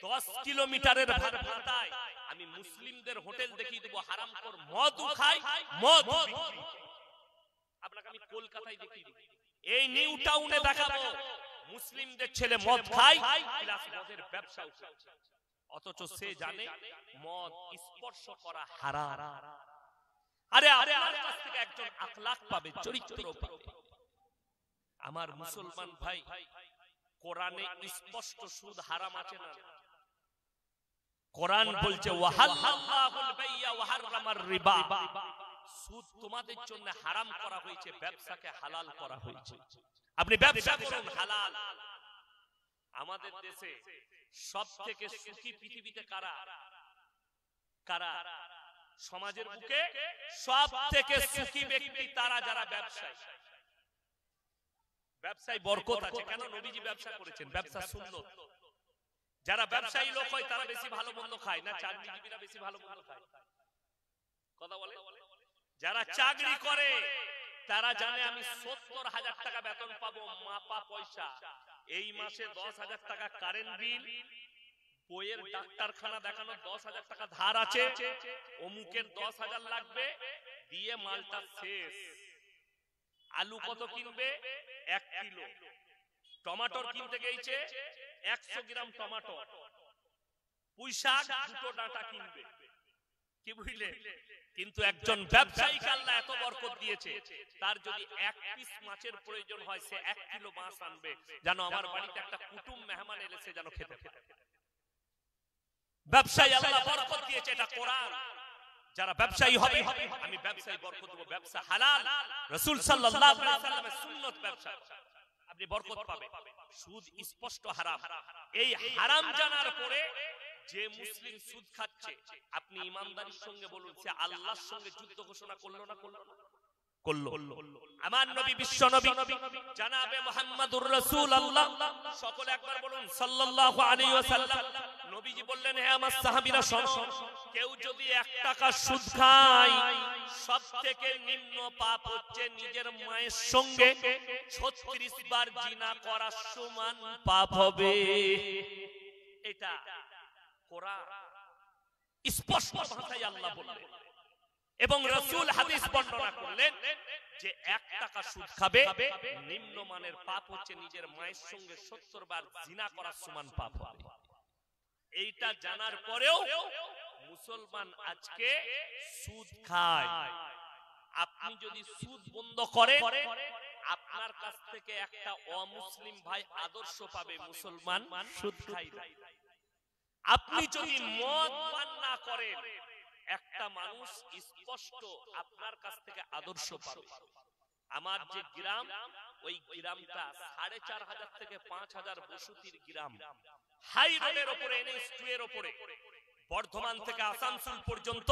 10 কিলোমিটারের ভাড়ায় আমি মুসলিমদের হোটেল দেখিয়ে দেবো, হারামখোর মদ খায়, মদ বিক্রি। আপনাকে আমি কলকাতায় দেখিয়ে দেব, এই নিউ টাউনে দেখাবো মুসলিমদের ছেলে মদ খায় প্লাস মদের ব্যবসাও করছে, অথচ সে জানে মদ স্পর্শ করা হারাম। আরে আপনার কাছ থেকে একজন আখলাক পাবে, চরিত্র পাবে। আমার মুসলমান ভাই, কোরআনে স্পষ্ট সুদ হারাম আছে না? কোরআন বলছে ওয়াহাল্লাহুল বাইয়া ওয়া হারামার রিবা, সুদ তোমাদের জন্য হারাম করা হয়েছে, ব্যবসাকে হালাল করা হয়েছে। আপনি ব্যবসা করুন হালাল। আমাদের দেশে সবথেকে সুখী পৃথিবীতে কারা? কারা? সমাজের বুকে সবথেকে সুখী ব্যক্তি তারা যারা ব্যবসায়ী। ব্যবসায় বরকত আছে, কেন? নবীজি ব্যবসা করেছেন, ব্যবসা সুন্নত। যারা ব্যবসায়ী লোক হয় তারা বেশি ভালো মন্দ খায় না, চাকরিজীবীরা বেশি ভালো মন্দ খায়? কথা বলে। যারা চাকরি করে তারা জানে আমি 70,000 টাকা বেতন পাবো, মাপা পয়সা। এই মাসে 10,000 টাকা কারেন্ট বিল, বইয়ের ডাক্তারখানা দেখানো 10,000 টাকা ধার আছে, অমুকের 10,000 লাগবে, দিয়ে মালটা শেষ। আলু কত কিনবে? 1 কিলো। টমেটোর কিনতে গেছে 100 গ্রাম টমেটো। পুঁইশাক 2টো ডাঁটা কিনবে, কি বুঝলে? কিন্তু একজন ব্যবসায়ীকে আল্লাহ এত বরকত দিয়েছে, তার যদি 1 পিস মাছের প্রয়োজন হয়, সে 1 কিলো মাছ আনবে, যেন আমার বাড়িতে একটা কুটুম মেহমান এলে সে যেন খেতে পারে। ব্যবসায়ী আল্লাহ বরকত দিয়েছে, এটা কোরআন। যারা ব্যবসায়ী হবে, আমি ব্যবসায়ী বরকত দেব, ব্যবসা হালাল, রাসূল সাল্লাল্লাহু আলাইহি ওয়াসাল্লামের সুন্নাত ব্যবসা, আপনি বরকত পাবেন। সুদ স্পষ্ট হারাম। এই হারাম জানার পরে যে মুসলিম সুদ খাচ্ছে, আপনি ইমানদারির সঙ্গে বলুন, সে আল্লাহর সঙ্গে যুদ্ধ ঘোষণা করলো না? করলো। আমার নবী, বিশ্ব নবী জানাবে মুহাম্মাদুর রাসূলুল্লাহ, সকলে একবার বলুন সাল্লাল্লাহু আলাইহি ওয়াসাল্লাম। নবীজি বললেন, হে আমার সাহাবীরা শোনো, কেউ যদি 1 টাকা সুদ খায়, সবথেকে নিম্ন পাপ হচ্ছে নিজের মায়ের সঙ্গে 36 বার জিনা করার সমান পাপ হবে। এটা কোরআন স্পষ্ট ভাষায় আল্লাহ বললেন, এবং রাসূল হাদিস বর্ণনা করলেন যে 1 টাকা সুদ খাবে, নিম্নমানের পাপ হচ্ছে নিজের মায়ের সঙ্গে 70 বার জিনা করার সমান পাপ হবে। এইটা জানার পরেও মুসলমান আজকে সুদ খায়। আপনি যদি সুদ বন্ধ করেন, আপনার কাছ থেকে একটা অমুসলিম ভাই আদর্শ পাবে, মুসলমান সুদ খায় না। আপনি যদি মদ পান না করেন, একটা মানুষ স্পষ্ট আপনার কাছ থেকে আদর্শ পাবে। আমার যে গ্রাম, ওই গ্রামটা 4,500 থেকে 5,000 বসতির গ্রাম, হাই রোডের উপরে, NH2 এর উপরে, বর্ধমান থেকে আসানসোল পর্যন্ত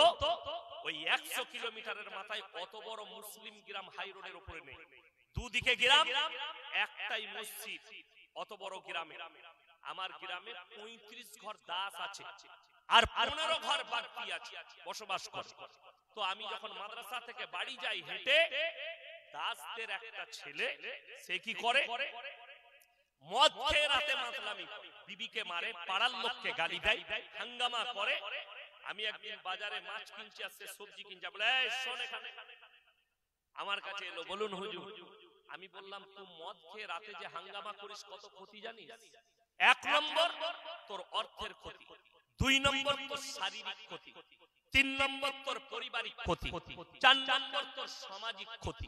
ওই 100 কিলোমিটারের মাথায় অত বড় মুসলিম গ্রাম হাই রোডের উপরে নেই। দুদিকে গ্রাম, একটাই মসজিদ। অত বড় গ্রামে আমার গ্রামে 35 ঘর দাস আছে, আর 15 ঘর বাড়তি আছে, বসবাস করে। তো আমি যখন মাদ্রাসা থেকে বাড়ি যাই হেঁটে, দাসদের একটা ছেলে, সে কি করে, মদ খেয়ে রাতে মাতলামি করে, বিবিকে মারে, পাড়ার লোককে গালি দেয়, হাঙ্গামা করে। আমি একদিন বাজারে মাছ কিনছি, আসছে সবজি কিনছি, বলে এই শোন, এখানে আমার কাছে এলো, বলুন হুজুর। আমি বললাম, তুই মদ খেয়ে রাতে যে হাঙ্গামা করিস, কত ক্ষতি জানিস? 1 নম্বর তোর অর্থের ক্ষতি, 2 নম্বর তোর শারীরিক ক্ষতি, 3 নম্বর তোর পারিবারিক ক্ষতি, 4 নম্বর তোর সামাজিক ক্ষতি।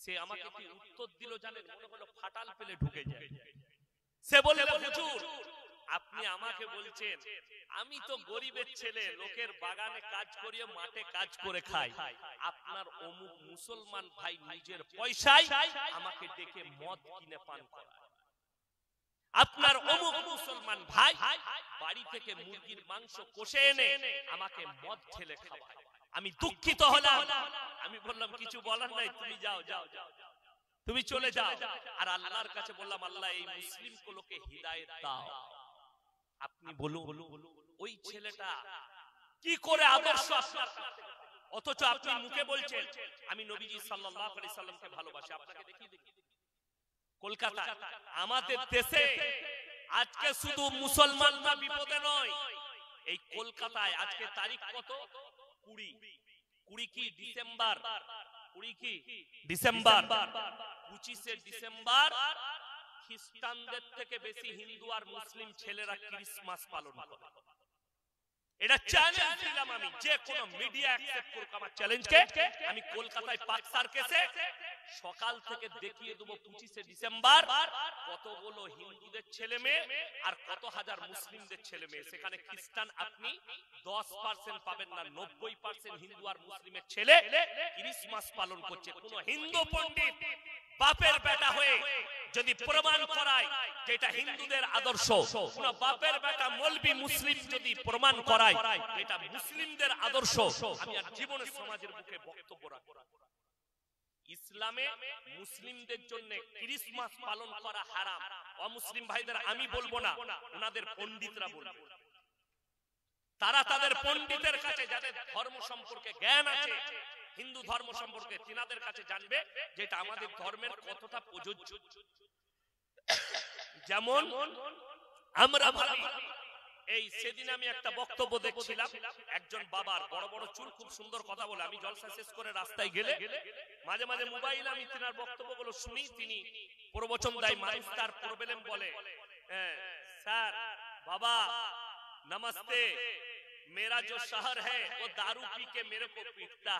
সে আমাকে কি উত্তর দিল জানেন? মনে হলো ফাটাল পেলে ঢুকে যায়। সে বলল, হুজুর আপনি আমাকে বলছেন, আমি তো গরিবের ছেলে, লোকের বাগানে কাজ করিয়ে মাঠে কাজ করে খাই, আপনার অমুক মুসলমান ভাই নিজের পয়সায় আমাকে ডেকে মদ কিনে পান করায়। আপনার অমুক মুসলমান ভাই বাড়ি থেকে মুরগির মাংস কষে এনে আমাকে মদ ঢেলে খাওয়ায়। আমি দুঃখিত হলাম। আমি বললাম, কিছু বলার নাই, তুমি যাও যাও যাও, তুমি চলে যাও। আর আল্লাহর কাছে বললাম, আল্লাহ এই মুসলিম গুলোকে হিদায়াত দাও। আপনি বলুন, ওই ছেলেটা কি করে আদর্শ আপনার কাছে? অথচ আপনি মুখে বলছেন আমি নবীজি সাল্লাল্লাহু আলাইহি সাল্লামকে ভালোবাসি। আপনাকে দেখিয়ে দেখি কলকাতা আমাদের দেশে আজকে শুধু মুসলমানরা বিপদে নয়, এই কলকাতায় আজকে তারিখ কত? 20 কি ডিসেম্বর, 20 কি ডিসেম্বর, 25শে ডিসেম্বর খ্রিস্টানদের থেকে বেশি হিন্দু আর মুসলিম ছেলেরা ক্রিসমাস পালন করে। এটা চ্যালেঞ্জ দিলাম আমি, যে কোন মিডিয়া অ্যাকসেপ্ট করুক আমার চ্যালেঞ্জকে। আমি কলকাতায় পার্ক সার্কাসে সকাল থেকে দেখিয়ে দেবো 25শে ডিসেম্বর কতগুলো হিন্দুদের ছেলে মেয়ে আর কত হাজার মুসলিমদের ছেলে মেয়ে। সেখানে খ্রিস্টান আপনি 10% পাবেন না, 90% হিন্দু আর মুসলিমের ছেলে ক্রিসমাস পালন করছে। কোন হিন্দু পণ্ডিত বাপের বেটা হয়ে যদি প্রমাণ করায় যে এটা হিন্দুদের আদর্শ, কোন বাপের বেটা মৌলবি মুসলিম যদি প্রমাণ করায় এটা মুসলিমদের আদর্শ, আমি আর জীবনে সমাজের মুখে বক্তব্য রাখব না। ইসলামে মুসলিমদের জন্য ক্রিসমাস পালন করা হারাম। অমুসলিম ভাইদের আমি বলবো না, ওনাদের পণ্ডিতরা বলবে। তারা তাদের পণ্ডিতের কাছে, যাদের ধর্ম সম্পর্কে জ্ঞান আছে, হিন্দু ধর্ম সম্পর্কে, তিনাদের কাছে জানবে যে এটা আমাদের ধর্মের কতটা প্রযোজ্য। যেমন আমরা ভাবি, এই সেদিন আমি একটা বক্তব্য দেখছিলাম, একজন বাবার বড় বড় চুল, খুব সুন্দর কথা বলে। আমি জলসা শেষ করে রাস্তায় গেলে মাঝে মাঝে মোবাইলে আমি তিনার বক্তব্যগুলো শুনি। তিনি প্রবচন দেয়, মানুষ তার প্রবলেম বলে, স্যার বাবা नमस्ते, मेरा जो शहर है वो दारू पी के मेरे को पीटता,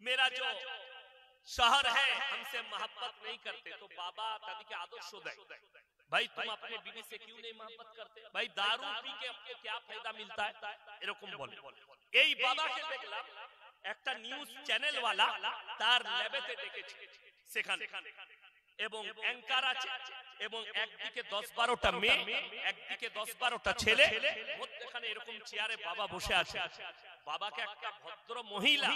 मेरा जो शहर है हमसे मोहब्बत नहीं करते। तो बाबा दादी के आदर्श देय, भाई तुम अपने बीवी से क्यों नहीं मोहब्बत करते? भाई दारू पी के आपको क्या फायदा मिलता है? এরকম বলে। এই বাবাকে দেখলাম একটা নিউজ চ্যানেল ওয়ালা তার ল্যাবেতে ডেকেছে, সেখানে এবং অ্যাঙ্কার আছে এবং একদিকে 10-12টা মেয়ে, একদিকে 10-12টা ছেলে, মধ্যখানে এরকম চেয়ারে বাবা বসে আছে। বাবাকে একটা ভদ্র মহিলা,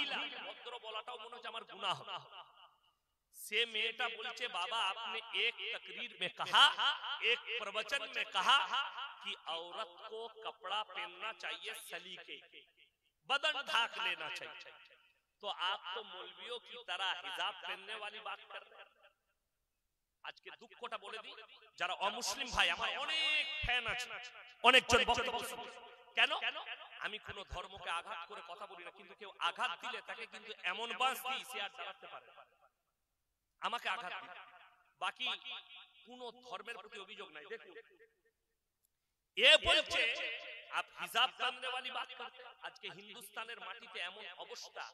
ভদ্র বলাটাও মনে হচ্ছে আমার গুনাহ, से मेटा बोलचे बाबा आपने एक तकरीर में कहा, एक प्रवचन में कहा कि औरत को कपड़ा पहनना चाहिए सलीके, बदन ढाक लेना चाहिए। तो आप तो मौलवियों की तरह हिजाब पहनने वाली बात कर रहे हैं। আজকে দুঃখটা বলে দিই, যারা অমুসলিম ভাই, আমার অনেক ফ্যান আছে, অনেকজন বক্তব্য শুনে। কেন? আমি কোন ধর্মকে আঘাত করে কথা বলি না, কিন্তু কেউ আঘাত দিলে তাকে কিন্তু এমন বাঁশ দিই সে আর দাঁড়াতে পারে। আমাকে আঘাত দিই, বাকি কোন ধর্মের প্রতি অভিযোগ নাই। দেখুন এ বলছে आप हिजाब पहनने वाली बात करते हैं। आज के हिंदुस्तानेर माटीते एमन अवस्था,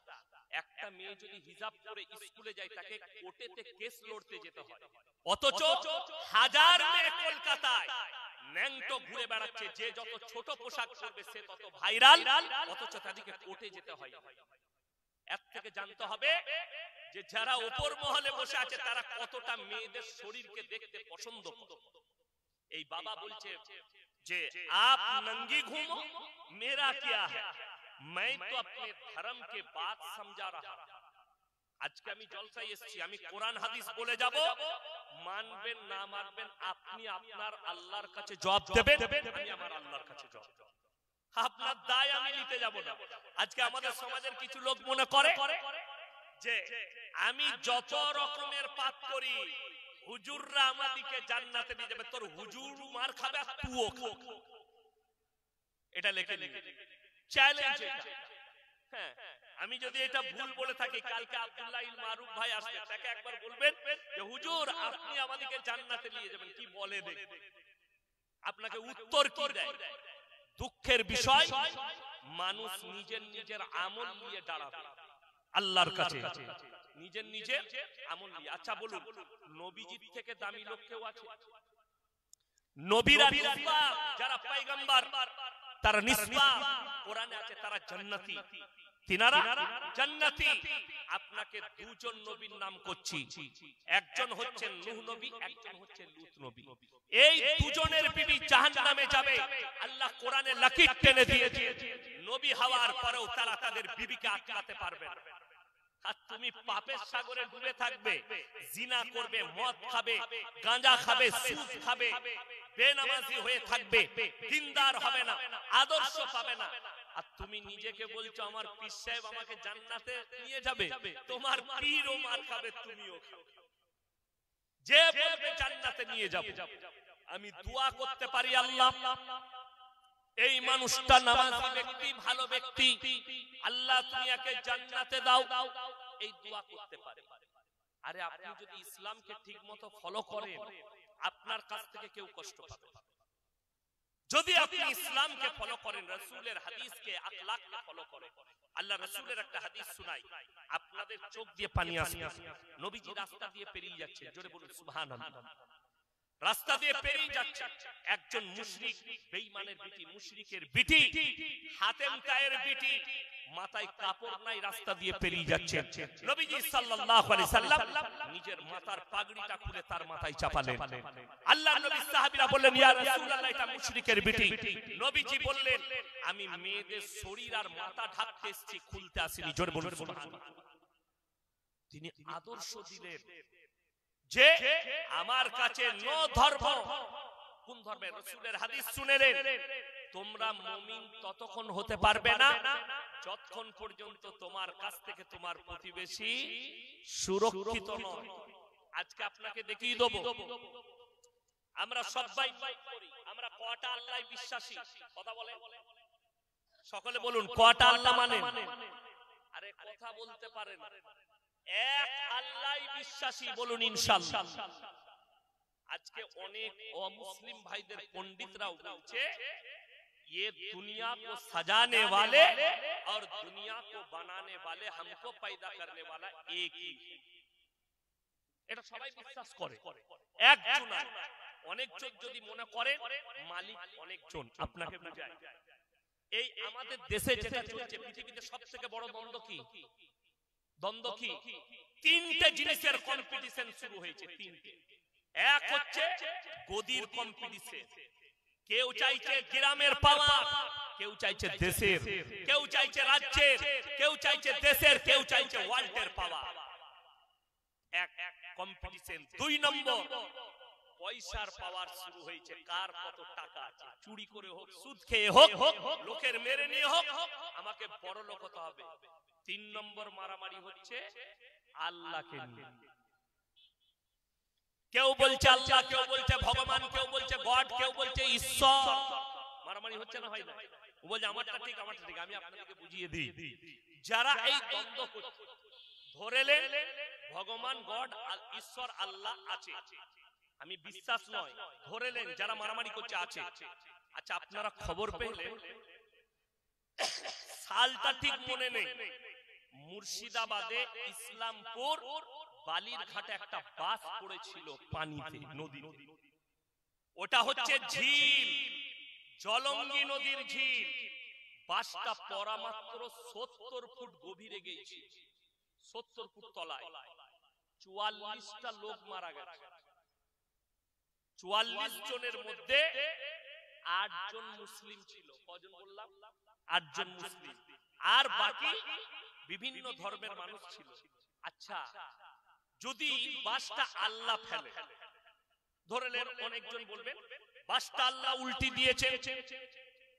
একটা মেয়ে যদি হিজাব পরে স্কুলে যায় তাকে কোর্টেতে কেস লড়তে যেতে হয়, অথচ হাজার মেয়ে কলকাতায় ন্যাংটো ঘুরে বেড়াচ্ছে, যে যত ছোট পোশাক পরবে সে তত ভাইরাল, অথচ তাদেরকে কোর্টে যেতে হয়। এর থেকে জানতে হবে যে যারা উপর মহলে বসে আছে তারা কতটা মেয়েদের শরীরকে দেখতে পছন্দ করে। এই বাবা বলছে যে आप नंगी घूमो, मेरा क्या है, मैं तो अपने धर्म के बात समझा रहा। আজকে আমি জলসায় এসেছি, আমি কোরআন হাদিস বলে যাব, মানবেন না মানবেন আপনি আপনার আল্লাহর কাছে জবাব দেবেন, আমি আমার আল্লাহর কাছে জবাব দেব। আপনার দায় আমি নিতে যাব না। আজকে আমাদের সমাজের কিছু লোক মনে করে যে আমি যত রকমের পাপ করি হুজুররা আমাদেরকে জান্নাতে নিয়ে যাবে, তোর হুজুর মার খাবে আর তুইও খা। এটা লিখে নিন, চ্যালেঞ্জ এটা। হ্যাঁ, আমি যদি এটা ভুল বলে থাকি, কালকে আব্দুল্লাহ ইল মারুফ ভাই আসবে, তাকে একবার বলবেন যে হুজুর আপনি আমাদেরকে জান্নাতে নিয়ে যাবেন, কি বলে দেখুন আপনাকে উত্তর কি দেয়। দুঃখের বিষয়, মানুষ নিজের নিজের আমল নিয়ে দাঁড়াবে আল্লাহর কাছে, নিজের নিজের আমল নিয়ে। আচ্ছা বলুন, নবীজির থেকে দামি লোক কেউ আছে? নবীরা নিষ্পাপ, যারা পয়গম্বর তারা নিষ্পাপ, কোরআনে আছে তারা জান্নাতি, তিনারা জান্নাতি। আপনাকে দুজন নবীর নাম করছি, একজন হচ্ছেন নূহ নবী, একজন হচ্ছেন লূত নবী। এই দুজনের বিবি জাহান্নামে যাবে, আল্লাহ কোরআনে লাকির টেনে দিয়েছে। নবী হওয়ার পরেও তারা তাদের বিবিকে আটকাতে পারবে না। আর তুমি পাপের সাগরে ডুবে থাকবে, জিনা করবে, মদ খাবে, গাঁজা খাবে, সুদ খাবে, বেনামাজি হয়ে থাকবে, দিনদার হবে না, আদর্শ পাবে না। আর তুমি নিজেকে বলছো আমার পীর সাহেব আমাকে জান্নাতে নিয়ে যাবে, তোমার পীরও মার খাবে, তুমিও খাবে। যে বলবে জান্নাতে নিয়ে যাবে, আমি দোয়া করতে পারি আল্লাহ এই মানুষটা নামাজি ব্যক্তি, ভালো ব্যক্তি, আল্লাহ তুমি একে জান্নাতে দাও, এই দোয়া করতে পারে। আরে আপনি যদি ইসলামকে ঠিকমতো ফলো করেন, আপনার কাছ থেকে কেউ কষ্ট পাবে না। যদি আপনি ইসলামকে ফলো করেন, রাসূলের হাদিসকে, আখলাককে ফলো করেন। আল্লাহ রাসূলের একটা হাদিস শোনাই, আপনাদের চোখ দিয়ে পানি আসবে। নবীজি রাস্তা দিয়ে পেরিয়ে যাচ্ছে, জোরে বলুন সুবহানাল্লাহ। রাস্তা দিয়ে পেরিয়ে যাচ্ছে, একজন মুশরিক, বেঈমানের বিটি, মুশরিকের বিটি, হাতেম তায়ের বিটি, মাথায় কাপড় নাই, রাস্তা দিয়ে পেরিয়ে যাচ্ছে। নবীজি সাল্লাল্লাহু আলাইহি সাল্লাম নিজের মাথার পাগড়িটা খুলে তার মাথায় চাপালেন। আল্লাহর নবী সাহাবীরা বললেন, ইয়া রাসূলুল্লাহ, এটা মুশরিকের বিটি। নবীজি বললেন, আমি মেয়েদের শরীর আর মাথা ঢাকতে এসেছি, খুলতে আসিনি। জোরে বলুন সুবহানাল্লাহ। তিনি আদর্শ দিলেন যে আমার কাছে নো ধর্ম। কোন ধর্মের? রাসূলের হাদিস শুনেলেন, তোমরা মুমিন ততক্ষণ হতে পারবে না যতক্ষণ পর্যন্ত তোমার কাছ থেকে তোমার প্রতিবেশী সুরক্ষিত নয়। আজকে আপনাকে দেখিয়ে দেব, আমরা সবাই করি, আমরা কয়টা আল্লাহ বিশ্বাসী? কথা বলে, সকলে বলুন কয়টা আল্লাহ মানে? আরে কথা বলতে পারেন, এক আল্লাহ বিশ্বাসী, বলুন ইনশাআল্লাহ। আজকে অনেক অমুসলিম ভাইদের পণ্ডিতরাও বলছে ये दुनिया को सजाने वाले और दुनिया को बनाने वाले, हमको पैदा करने वाला एक ही। এটা সবাই বিশ্বাস করে, একজন নয়। অনেকজন যদি মনে করেন মালিক অনেকজন, আপনাকে বুঝায়। এই আমাদের দেশে যেটা চলছে, পৃথিবীতে সবথেকে বড় দ্বন্দ্ব কি? দ্বন্দ্ব কি? তিনটে জিনিসের কম্পিটিশন শুরু হয়েছে, তিনটে। এক হচ্ছে গদির কম্পিটিশন, কেউ চাইছে গ্রামের পাওয়ার, কেউ চাইছে দেশের, কেউ চাইছে রাজ্যের, কেউ চাইছে দেশের, কেউ চাইছে ওয়ার্ল্ডের পাওয়ার। এক কম্পিটিশন। দুই নম্বর, পয়সার পাওয়ার শুরু হয়েছে, কার কত টাকা আছে, চুরি করে হোক, সুদ খেয়ে হোক, লোকের মেরে নিয়ে হোক, আমাকে বড় লোক হতে হবে। তিন নম্বর মারামারি হচ্ছে আল্লাহকে নিয়ে। কেউ বলছে আল্লাহ, কেউ বলছে ভগবান, কেউ বলছে গড, কেউ বলছে ঈশ্বর। মারামারি হচ্ছে না, হয় না? ও বলছে আমারটা ঠিক, আমারটা ঠিক। আমি আপনাদেরকে বুঝিয়ে দিই, যারা এই দ্বন্দ্ব করছে, ধরেলেন ভগবান, গড, ঈশ্বর, আল্লাহ আছে, আমি বিশ্বাস নয়, ধরেলেন যারা মারামারি করছে আছে। আচ্ছা, আপনারা খবর পেলেন, সালটা ঠিক মনে নেই, মুর্শিদাবাদে ইসলামপুর বালির ঘাটে একটা বাস পড়েছিল পানিতে, নদীতে। ওটা হচ্ছে ঝিল, জলঙ্গি নদীর ঝিল। বাসটা পড়া মাত্র 70 ফুট গভীরে গেছে, 70 ফুট তলায়। 44টা লোক মারা গেছে। 44 জনের মধ্যে 8 জন মুসলিম ছিল। কজন বললাম? 8 জন মুসলিম, আর বাকি বিভিন্ন ধর্মের মানুষ ছিল। আচ্ছা, যদি বাসটা আল্লাহ ফেলে, ধরেলেন অনেকজন বলবেন বাসটা আল্লাহ উল্টি দিয়েছে,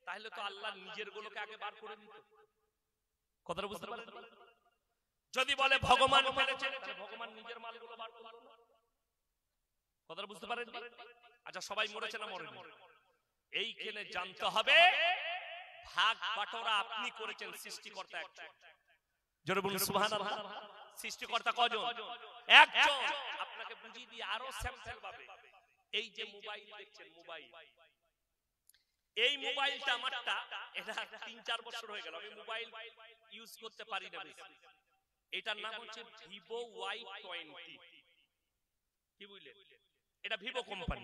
তাহলে তো আল্লাহ নিজের গুলোকে আগে বার করে দিত। কথাটা বুঝতে পারলেন? যদি বলে ভগবান ফেলেছে, তাহলে ভগবান নিজের মালগুলো বার করলো না। কথাটা বুঝতে পারেন? আচ্ছা, সবাই মরেছে না মরেনি? এইখানে জানতে হবে, ভাগ বাটোয়ারা আপনি করেছেন, সৃষ্টিকর্তা একজন। জোরে বলুন সুবহানাল্লাহ। সৃষ্টিকর্তা কজন? একজন। আপনাকে বুঝিয়ে দিই আরো স্যাম্পল ভাবে। এই যে মোবাইল দেখছেন, মোবাইল, এই মোবাইলটা আমারটা, এটা 3-4 বছর হয়ে গেল, আমি মোবাইল ইউজ করতে পারি না বেশি। এটার নাম হচ্ছে ভিভো Y20। কি বুঝলেন? এটা ভিভো কোম্পানি।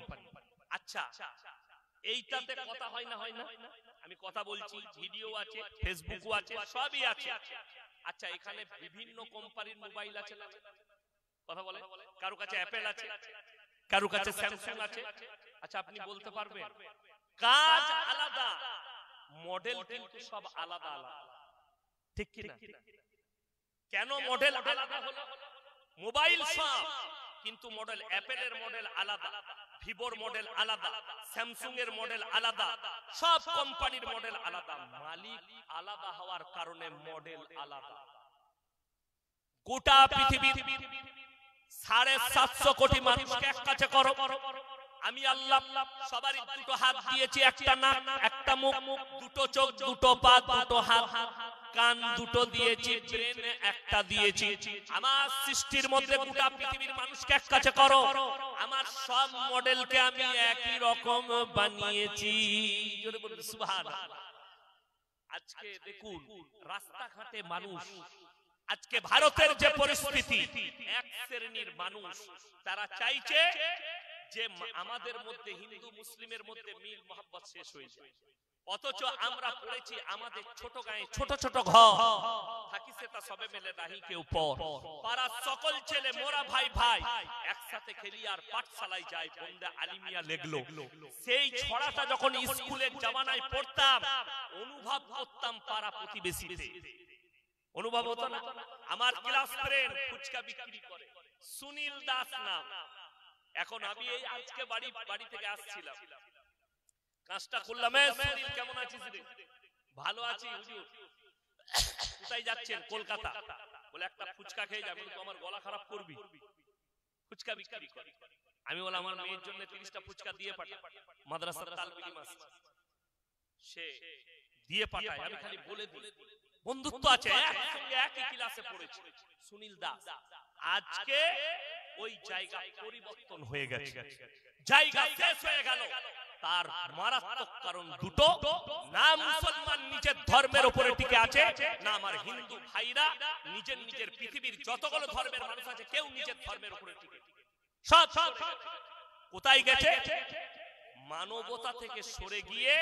আচ্ছা, এইটাতে কথা হয় না? হয় না? আমি কথা বলছি, ভিডিও আছে, ফেসবুকও আছে, সবই আছে। আচ্ছা, এখানে বিভিন্ন কোম্পানির মোবাইল আছে না? কথা বলে, কারো কাছে অ্যাপেল আছে, কারো কাছে স্যামসাং আছে। আচ্ছা, আপনি বলতে পারবেন কাজ আলাদা, মডেল কিন্তু সব আলাদা আলাদা, ঠিক কি না? কেন মডেল আলাদা হলো? মোবাইল সব, কিন্তু মডেল, অ্যাপেলের মডেল আলাদা, ভিভোর মডেল আলাদা, স্যামসুং এর মডেল আলাদা, সব কোম্পানির মডেল আলাদা, মালিক আলাদা হওয়ার কারণে মডেল আলাদা। গোটা পৃথিবীর 750 কোটি মানুষকে এক কাছে করো, আমি আল্লাহ সবারই দুটো হাত দিয়েছি, একটা নাক একটা মুখ, দুটো চোখ দুটো পা দুটো হাত, কান দুটো দিয়েছি, ব্রেন একটা দিয়েছি। আমার সৃষ্টির মধ্যে গোটা পৃথিবীর মানুষকে এক কাছে করো, আমার সব মডেলকে আমি একই রকম বানিয়েছি। জোরে বলুন সুবহানাল্লাহ। আজকে দেখুন রাস্তাঘাটে মানুষ, আজকে ভারতের যে পরিস্থিতি, এক শ্রেণীর মানুষ তারা চাইছে যে আমাদের মধ্যে হিন্দু মুসলিমের মধ্যে মিল মোহাব্বত শেষ হয়ে যায়, অথচ আমরা পড়েছি আমাদের ছোট গায়ে ছোট ছোট ঘর থাকি, সেটা সবে মেলে নাহি কেউ পর, পাড়ার সকল ছেলে মোরা ভাই ভাই একসাথে খেলি আর পাঠশালায় যাই, বন্দে আলিমিয়া লেগলো। সেই ছড়াটা যখন স্কুলের জামানায় পড়তাম, অনুভব করতাম পাড়া প্রতিবেশীতে, অনুভব হতো না? আমার ক্লাস ফ্রেন্ড ফুচকা বিক্রি করে, সুনীল দাস নাম। এখন আমি এই আজকে বাড়ি থেকে আসছিলাম, কাজটা করলাম, সুনীল কেমন আছিস রে? ভালো আছি হুজুর। কোথায় যাচ্ছেন? কলকাতা। বলে একটা ফুচকা খেয়ে যাবো। আমার গলা খারাপ করবি? ফুচকা বিক্রি করে। আমি বললাম আমার মেয়ের জন্য 30টা ফুচকা দিয়ে পাঠা, মাদ্রাসার তালবে ইলিম আছে, সে দিয়ে পাঠায়। আমি খালি বলে দিই বন্ধুত্ব আছে, একসঙ্গে একই ক্লাসে পড়েছি। সুনীল দাস আজকে ওই জায়গা পরিবর্তন হয়ে গেছে, জায়গা শেষ হয়ে গেল। তার মারাত্মক কারণ দুটো, না মুসলমান নিজের ধর্মের উপরে টিকে আছে, না আমার হিন্দু ভাইরা নিজের পৃথিবীর যতগুলো ধর্মের মানুষ আছে কেউ নিজের ধর্মের উপরে টিকে। সব কোথায় গেছে? মানবতা থেকে সরে গিয়ে